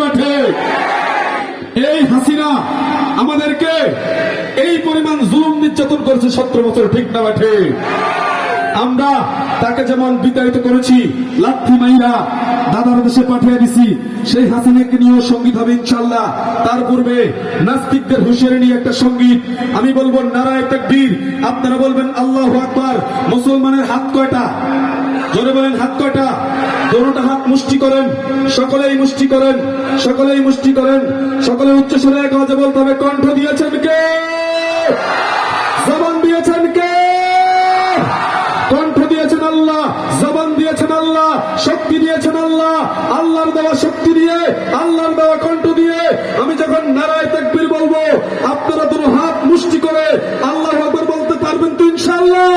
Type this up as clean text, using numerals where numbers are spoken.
না ঠিক? এই হাসিনা আমাদেরকে এই পরিমাণ জুলুম নির্যাতন করেছে 17 বছর, ঠিক না ঠিক? আমরা তাকে যেমন বিতাড়িত করেছি, লাথি মাইরা দাদার দেশে পাঠিয়ে দিছি, সেই হাসিনাকে নিয়েও সঙ্গীত হবে ইনশাআল্লাহ। তার পূর্বে নাস্তিকদের হুঁশিয়ারি নিয়ে একটা সঙ্গীত। আমি বলবো নারায়ে তাকবীর, আপনারা বলবেন আল্লাহু আকবার। মুসলমানের হাত কয়টা? জোরে বলেন, হাত কয়টা? দোনোটা হাত মুষ্টি করেন, সকলেই মুষ্টি করেন, সকলেই মুষ্টি করেন, সকলে উচ্চ স্বরে এক আওয়াজে বলতে হবে, কণ্ঠ দিয়েছেন কে? জবান দিয়েছেন কে? কণ্ঠ দিয়েছেন আল্লাহ, জবান দিয়েছেন আল্লাহ, শক্তি দিয়েছেন আল্লাহ। আল্লাহর দেওয়া শক্তি দিয়ে, আল্লাহর দেওয়া কণ্ঠ দিয়ে আমি যখন নারায়ে তাকবীর বলবো, আপনারা দুটো হাত মুষ্টি করে আল্লাহু আকবার বলতে পারবেন তো ইনশাআল্লাহ?